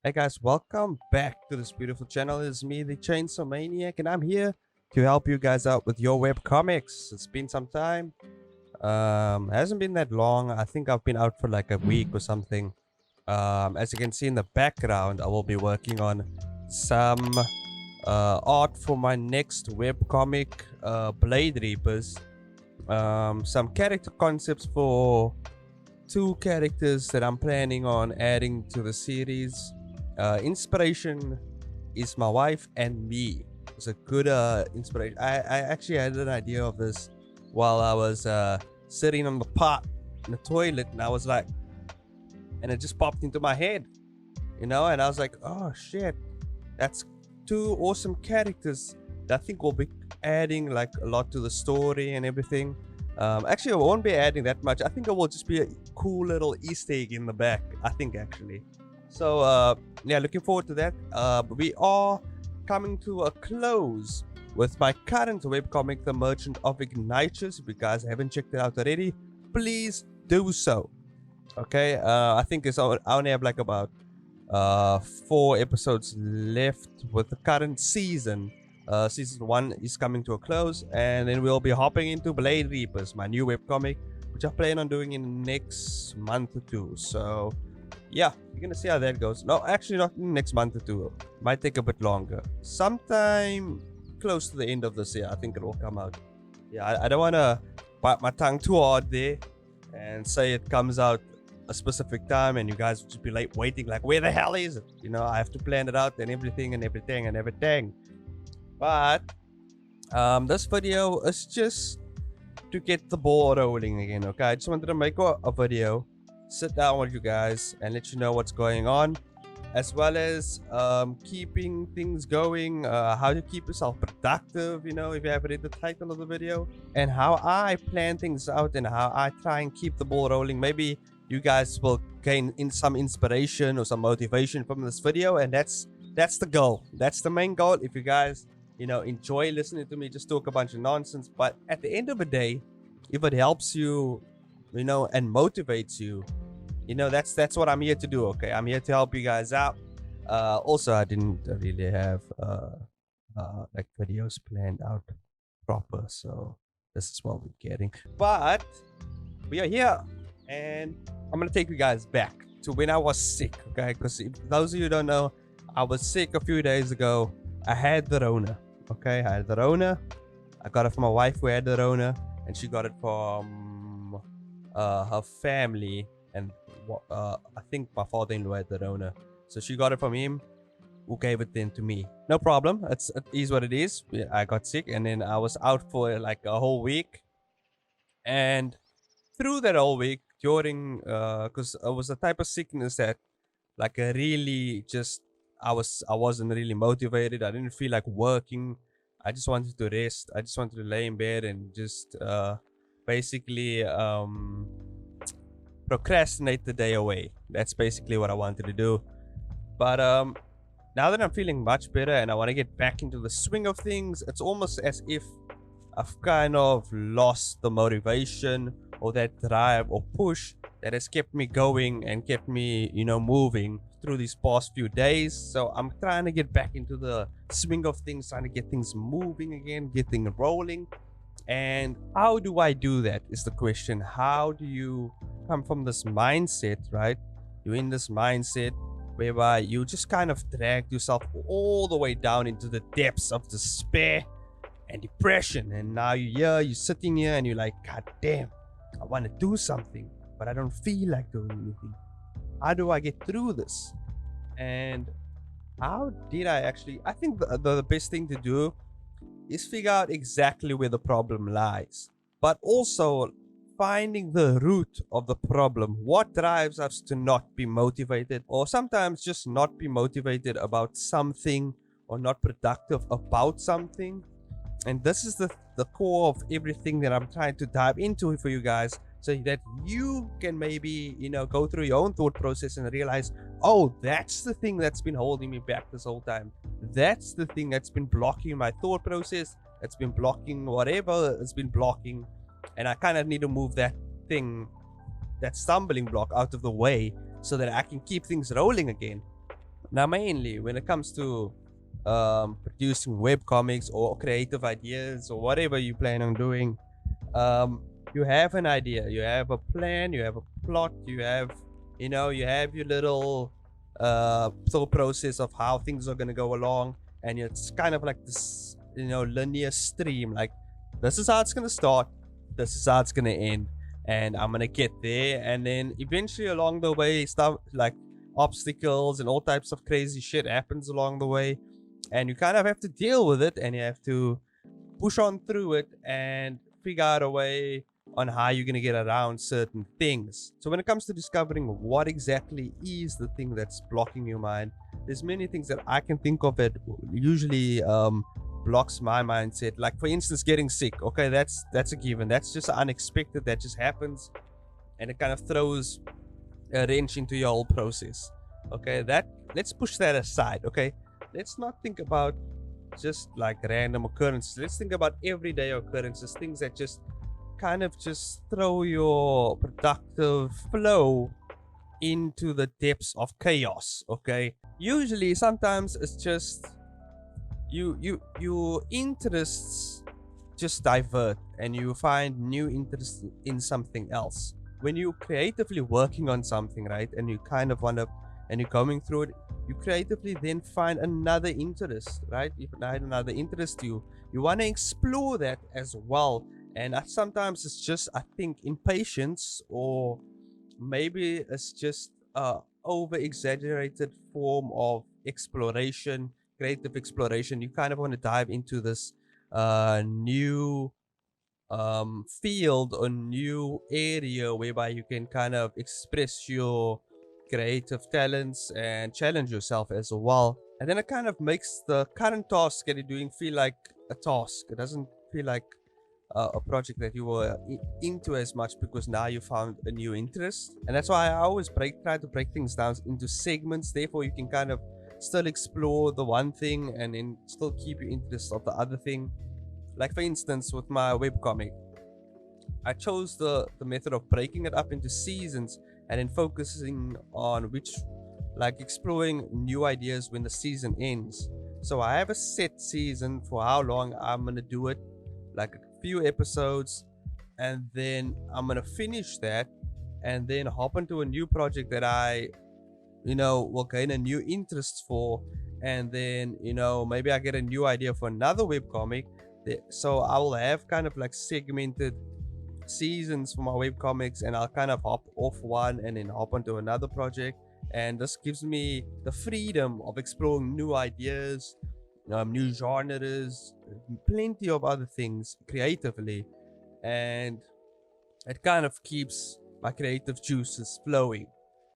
Hey guys, welcome back to this beautiful channel. It's me, the Chainsaw Maniac, and I'm here to help you guys out with your webcomics. It's been some time. Hasn't been that long. I think I've been out for like a week or something. As you can see in the background, I will be working on some art for my next webcomic, Blade Reapers. Some character concepts for two characters that I'm planning on adding to the series. Inspiration is my wife and me. It's a good inspiration. I actually had an idea of this while I was sitting on the pot in the toilet, and I was like, and it just popped into my head, and I was like, oh shit, that's two awesome characters that I think will be adding like a lot to the story and everything. Actually, I won't be adding that much. I think it will just be a cool little Easter egg in the back, I think, actually. So, yeah, looking forward to that. We are coming to a close with my current webcomic, The Merchant of Ignatius. If you guys haven't checked it out already, please do so. Okay, I think I only have like about 4 episodes left with the current season. Season 1 is coming to a close, and then we'll be hopping into Blade Reapers, my new webcomic, which I plan on doing in the next month or two. So yeah, you're gonna see how that goes. No, actually not in the next month or two. Might take a bit longer. Sometime close to the end of this year, I think it will come out. Yeah, I don't want to bite my tongue too hard there and say it comes out a specific time and you guys will just be late waiting like, where the hell is it? I have to plan it out and everything. But this video is just to get the ball rolling again, okay? I just wanted to make a video, sit down with you guys and let you know what's going on, as well as keeping things going, how to keep yourself productive, if you have read the title of the video, and how I plan things out and how I try and keep the ball rolling. Maybe you guys will gain some inspiration or some motivation from this video, and that's the goal. That's the main goal. If you guys enjoy listening to me just talk a bunch of nonsense, but at the end of the day, if it helps you, and motivates you, that's what I'm here to do. Okay, I'm here to help you guys out. Also, I didn't really have like videos planned out proper, so this is what we're getting. But we are here, and I'm gonna take you guys back to when I was sick. Okay, because those of you who don't know, I was sick a few days ago. I had the Rona. Okay, I had the Rona. I got it from my wife who had the Rona, and she got it from her family, and I think my father-in-law had the Rona, so she got it from him, who gave it then to me. No problem. It is what it is. I got sick, and then I was out for like a whole week, and through that whole week, during because it was a type of sickness that like really just I wasn't really motivated. I didn't feel like working. I just wanted to rest. I just wanted to lay in bed and just basically procrastinate the day away. That's basically what I wanted to do. But now that I'm feeling much better and I want to get back into the swing of things, it's almost as if I've kind of lost the motivation or that drive or push that has kept me going and kept me, moving through these past few days. So I'm trying to get back into the swing of things, trying to get things moving again, get things rolling. And how do I do that is the question. How do you come from this mindset, right? You're in this mindset whereby you just kind of dragged yourself all the way down into the depths of despair and depression, and now you're sitting here and you're like, god damn, I want to do something, but I don't feel like doing anything. How do I get through this? And how did I think the best thing to do is figure out exactly where the problem lies, but also finding the root of the problem. What drives us to not be motivated, or sometimes just not be motivated about something, or not productive about something. And this is the core of everything that I'm trying to dive into for you guys, so that you can maybe go through your own thought process and realize, oh, that's the thing that's been holding me back this whole time. That's the thing that's been blocking my thought process, that's been blocking whatever it's been blocking, and I kind of need to move that thing, that stumbling block, out of the way so that I can keep things rolling again. Now, mainly when it comes to producing webcomics or creative ideas or whatever you plan on doing, you have an idea, you have a plan, you have a plot, you have, you have your little thought process of how things are going to go along, and it's kind of like this, linear stream. Like, this is how it's going to start, this is how it's going to end, and I'm going to get there. And then eventually along the way, stuff like obstacles and all types of crazy shit happens along the way, and you kind of have to deal with it, and you have to push on through it and figure out a way on how you're going to get around certain things. So when it comes to discovering what exactly is the thing that's blocking your mind, there's many things that I can think of that usually blocks my mindset. Like, for instance, getting sick. Okay, that's a given. That's just unexpected. That just happens, and it kind of throws a wrench into your whole process. Okay, let's push that aside. Okay, let's not think about just like random occurrences. Let's think about everyday occurrences, things that just kind of just throw your productive flow into the depths of chaos. Okay, usually sometimes it's just your interests just divert and you find new interest in something else. When you're creatively working on something, right, and you kind of want to, and you're going through it, you creatively then find another interest, right? You find another interest, you want to explore that as well. And sometimes it's just, I think, impatience, or maybe it's just over exaggerated form of exploration, creative exploration. You kind of want to dive into this new field or new area whereby you can kind of express your creative talents and challenge yourself as well. And then it kind of makes the current task that you're doing feel like a task. It doesn't feel like a project that you were into as much, because now you found a new interest. And that's why I always try to break things down into segments. Therefore, you can kind of still explore the one thing and then still keep your interest of the other thing. Like, for instance, with my webcomic, I chose the method of breaking it up into seasons and then focusing on exploring new ideas when the season ends. So I have a set season for how long I'm gonna do it, like a few episodes, and then I'm gonna finish that and then hop into a new project that I will gain a new interest for, and then maybe I get a new idea for another webcomic. So I will have kind of like segmented seasons for my webcomics, and I'll kind of hop off one and then hop onto another project. And this gives me the freedom of exploring new ideas, new genres, plenty of other things creatively, and it kind of keeps my creative juices flowing.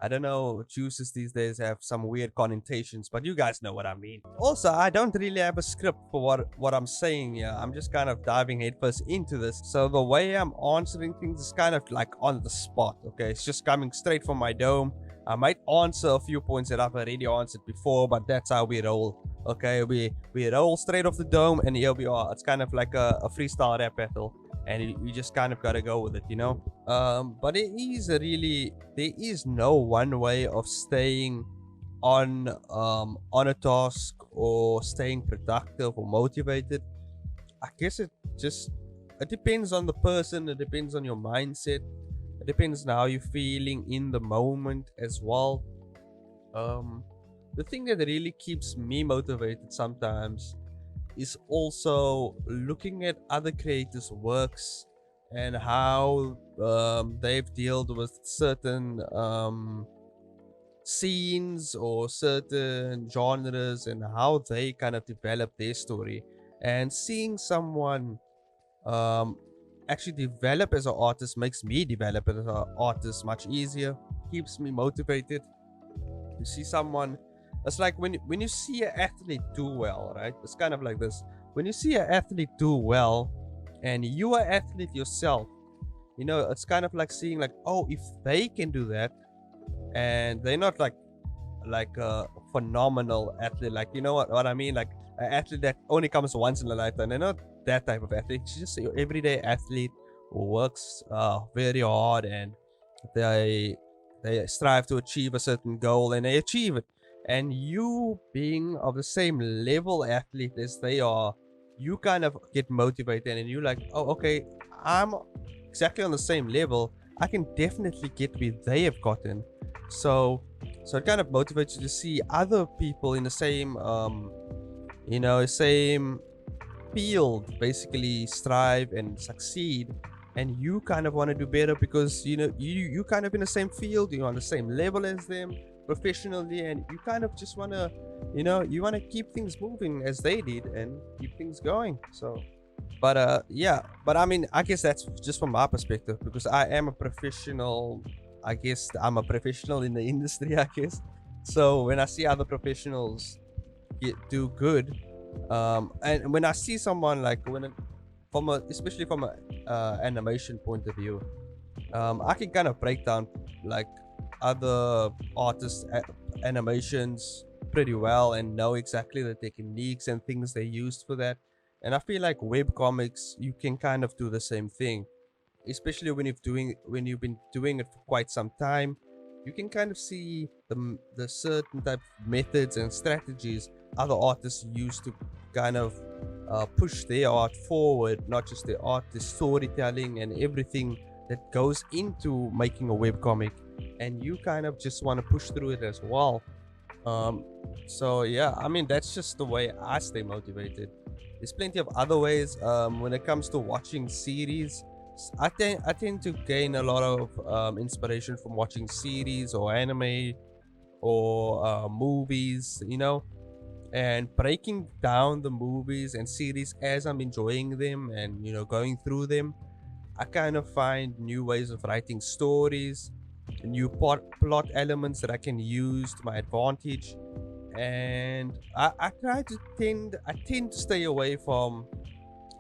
I don't know, juices these days have some weird connotations, but you guys know what I mean. Also, I don't really have a script for what I'm saying here. I'm just kind of diving headfirst into this. So the way I'm answering things is kind of like on the spot, okay? It's just coming straight from my dome. I might answer a few points that I've already answered before, but that's how we roll, okay? We roll straight off the dome, and here we are. It's kind of like a freestyle rap battle, and you just kind of gotta go with it, but there is no one way of staying on a task or staying productive or motivated. I guess it depends on the person. It depends on your mindset. It depends on how you're feeling in the moment as well. The thing that really keeps me motivated sometimes is also looking at other creators' works and how they've dealt with certain scenes or certain genres, and how they kind of develop their story. And seeing someone actually develop as an artist makes me develop as an artist much easier, keeps me motivated. You see someone, it's like when you see an athlete do well, right? It's kind of like this. When you see an athlete do well and you are an athlete yourself, it's kind of like seeing like, oh, if they can do that, and they're not like a phenomenal athlete, like, what I mean, like an athlete that only comes once in a lifetime. They're not that type of athlete. It's just your everyday athlete who works very hard, and they strive to achieve a certain goal, and they achieve it. and you being of the same level athlete as they are, you kind of get motivated and you're like, oh, okay, I'm exactly on the same level. I can definitely get where they have gotten. So it kind of motivates you to see other people in the same same field basically strive and succeed, and you kind of want to do better because you kind of in the same field, you're on the same level as them professionally, and you kind of just want to you want to keep things moving as they did and keep things going. So yeah, but I mean, I guess that's just from my perspective because I am a professional. I guess I'm a professional in the industry, I guess. So when I see other professionals do good, and when I see someone like especially from a animation point of view, I can kind of break down like other artists' animations pretty well and know exactly the techniques and things they used for that. And I feel like webcomics, you can kind of do the same thing, especially when you've been doing it for quite some time. You can kind of see the certain type of methods and strategies other artists use to kind of push their art forward, not just their art, the storytelling and everything that goes into making a webcomic, and you kind of just want to push through it as well. So yeah, I mean, that's just the way I stay motivated. There's plenty of other ways. When it comes to watching series, I tend to gain a lot of inspiration from watching series or anime or movies, and breaking down the movies and series as I'm enjoying them and going through them. I kind of find new ways of writing stories, new plot elements that I can use to my advantage, and I tend to stay away from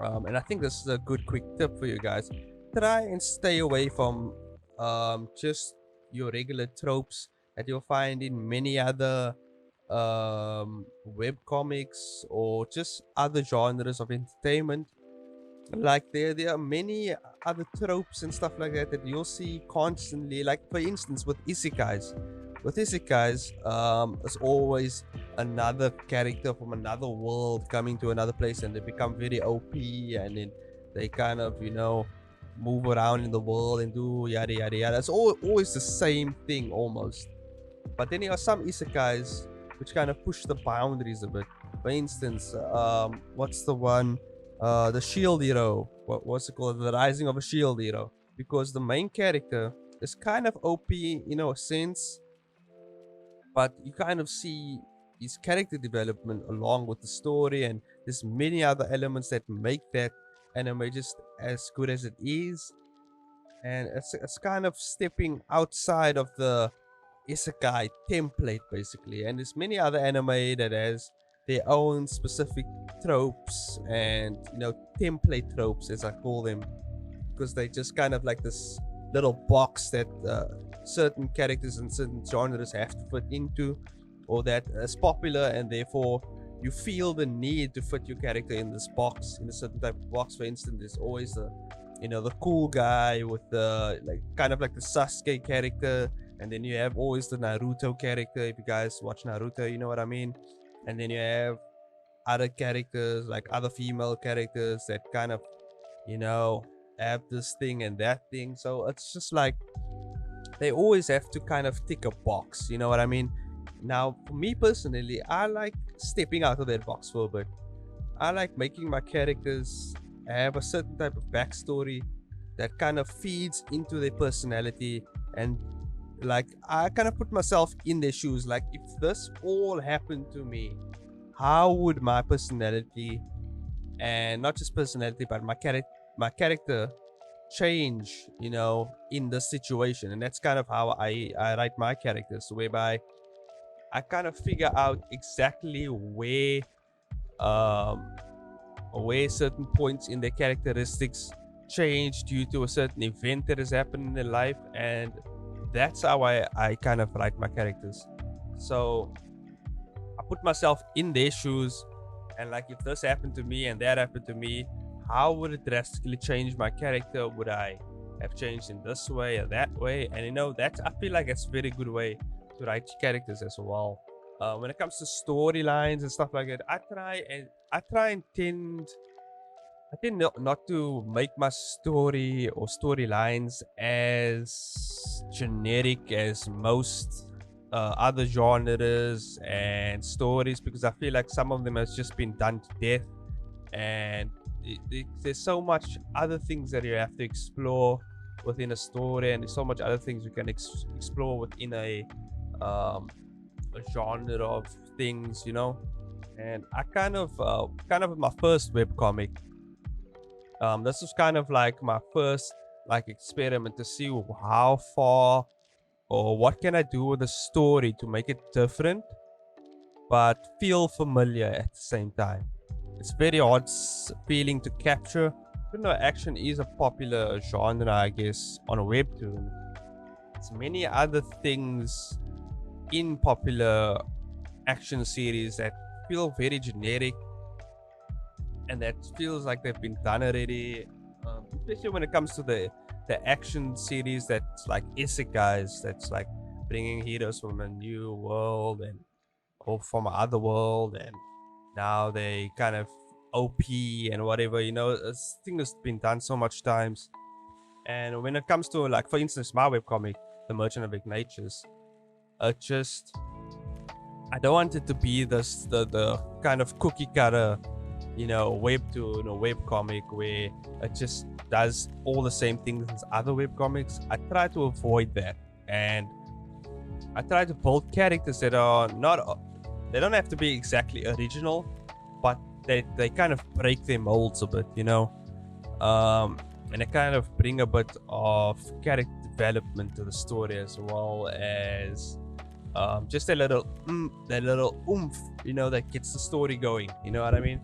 and I think this is a good quick tip for you guys. Try and stay away from just your regular tropes that you'll find in many other web comics or just other genres of entertainment. Like there are many other tropes and stuff like that that you'll see constantly. Like for instance, with isekais. With isekais, there's always another character from another world coming to another place, and they become very OP, and then they kind of move around in the world and do yada yada yada. It's always the same thing almost. But then there are some isekais which kind of push the boundaries a bit. For instance, what's the one? The Shield Hero. What's it called? The Rising of a Shield Hero. Because the main character is kind of OP in a sense, but you kind of see his character development along with the story, and there's many other elements that make that anime just as good as it is. And it's kind of stepping outside of the isekai template basically, and there's many other anime that has their own specific tropes and template tropes, as I call them, because they just kind of like this little box that certain characters and certain genres have to fit into, or that is popular, and therefore you feel the need to fit your character in this box, in a certain type of box. For instance, there's always the cool guy with the kind of like the Sasuke character, and then you have always the Naruto character. If you guys watch Naruto, you know what I mean. And then you have other characters, like other female characters that kind of have this thing and that thing. So it's just like they always have to kind of tick a box, you know what I mean. Now for me personally, I like stepping out of that box for a bit. I like making my characters have a certain type of backstory that kind of feeds into their personality, and like I kind of put myself in their shoes. Like, if this all happened to me, how would my personality, and not just personality, but my character change in this situation? And that's kind of how I write my characters, whereby I kind of figure out exactly where certain points in their characteristics change due to a certain event that has happened in their life, and that's how I kind of write my characters. So I put myself in their shoes, and like, if this happened to me and that happened to me, how would it drastically change my character? Would I have changed in this way or that way? And I feel like it's a very good way to write characters as well. When it comes to storylines and stuff like that, I tend not to make my story or storylines as generic as most other genres and stories, because I feel like some of them has just been done to death, and there's so much other things that you have to explore within a story, and there's so much other things you can explore within a genre of things, you know. And I kind of my first webcomic, this was kind of like my first like experiment to see how far or what can I do with the story to make it different but feel familiar at the same time. It's very hard feeling to capture, even though action is a popular genre, I guess, on a webtoon. There's many other things in popular action series that feel very generic and that feels like they've been done already, especially when it comes to the action series that's like isekais, that's like bringing heroes from a new world and or from another world, and now they kind of OP and whatever, you know. This thing has been done so much times. And when it comes to, like, for instance, my webcomic, The Merchant of Ignatius, I don't want it to be this the kind of cookie cutter, you know, webtoon or webcomic where it just does all the same things as other webcomics. I try to avoid that, and I try to build characters that are not, they don't have to be exactly original, but they kind of break their molds a bit, you know. And they kind of bring a bit of character development to the story, as well as just a little oomph, you know, that gets the story going, you know what I mean?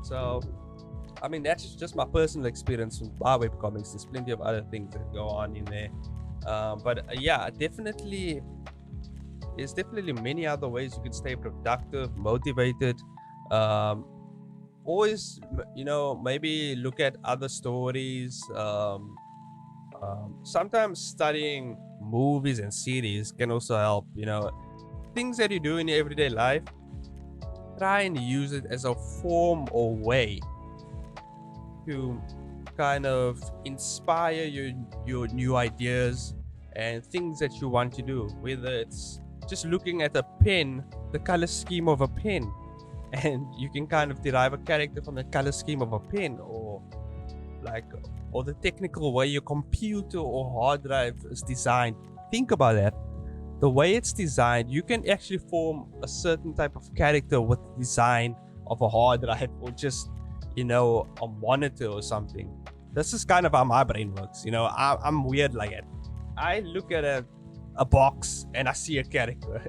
So I mean, that's just my personal experience with my webcomics. There's plenty of other things that go on in there, but yeah, definitely there's definitely many other ways you can stay productive, motivated. Always, you know, maybe look at other stories. Sometimes studying movies and series can also help, you know. Things that you do in your everyday life, try and use it as a form or way to kind of inspire your new ideas and things that you want to do. Whether it's just looking at a pen, the color scheme of a pen, and you can kind of derive a character from the color scheme of a pen, or the technical way your computer or hard drive is designed. Think about that. The way it's designed, you can actually form a certain type of character with the design of a hard drive, or just, you know, a monitor or something. This is kind of how my brain works, you know. I'm weird like it. I look at a box and I see a character.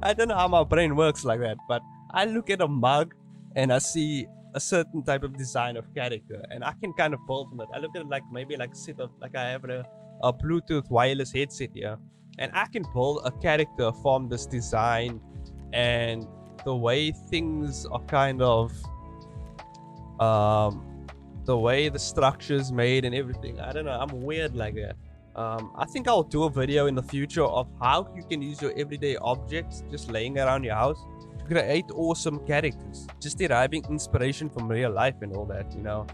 I don't know how my brain works like that, but I look at a mug and I see a certain type of design of character, and I can kind of build from it. I look at it like maybe like I have a Bluetooth wireless headset here, and I can build a character from this design and the way things are kind of the way the structure is made and everything. I don't know, I'm weird like that. I think I'll do a video in the future of how you can use your everyday objects just laying around your house to create awesome characters, just deriving inspiration from real life and all that, you know.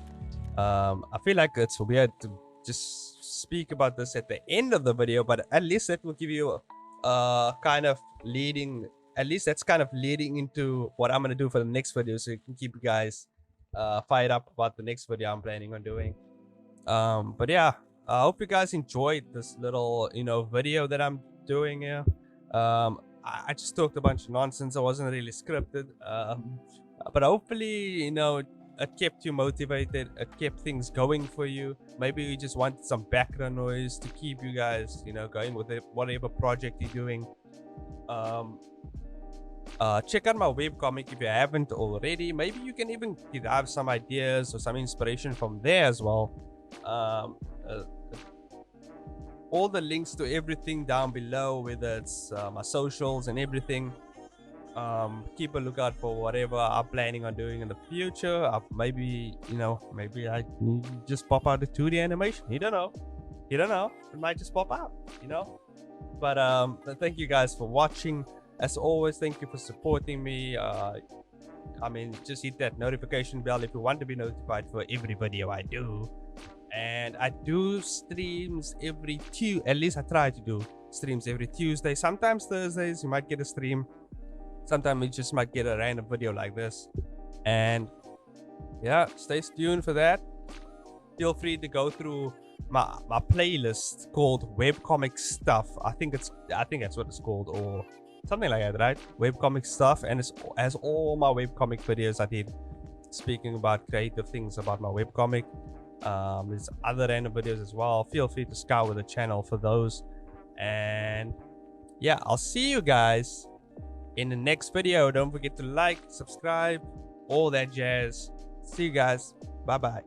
I feel like it's weird to just speak about this at the end of the video, but at least that will give you kind of leading, at least that's kind of leading into what I'm gonna do for the next video, so you can keep you guys fired up about the next video I'm planning on doing. But yeah, I hope you guys enjoyed this little, you know, video that I'm doing here. I just talked a bunch of nonsense. I wasn't really scripted, but hopefully, you know, it kept you motivated. It kept things going for you. Maybe you just wanted some background noise to keep you guys, you know, going with it, whatever project you're doing. Check out my webcomic if you haven't already. Maybe you can even derive some ideas or some inspiration from there as well. All the links to everything down below, whether it's my socials and everything. Keep a lookout for whatever I'm planning on doing in the future. Maybe, you know, maybe I just pop out a 2D animation. You don't know. It might just pop out, you know. But thank you guys for watching. As always, thank you for supporting me. I mean, just hit that notification bell if you want to be notified for every video I do. And I do streams every Tuesday. At least I try to do streams every Tuesday. Sometimes Thursdays you might get a stream. Sometimes you just might get a random video like this. And yeah, stay tuned for that. Feel free to go through my playlist called Webcomic Stuff. I think that's what it's called, or something like that, right? Webcomic Stuff, and it has all my webcomic videos I did speaking about creative things about my webcomic. There's other random videos as well. Feel free to scour the channel for those. And yeah, I'll see you guys in the next video. Don't forget to like, subscribe, all that jazz. See you guys. Bye bye.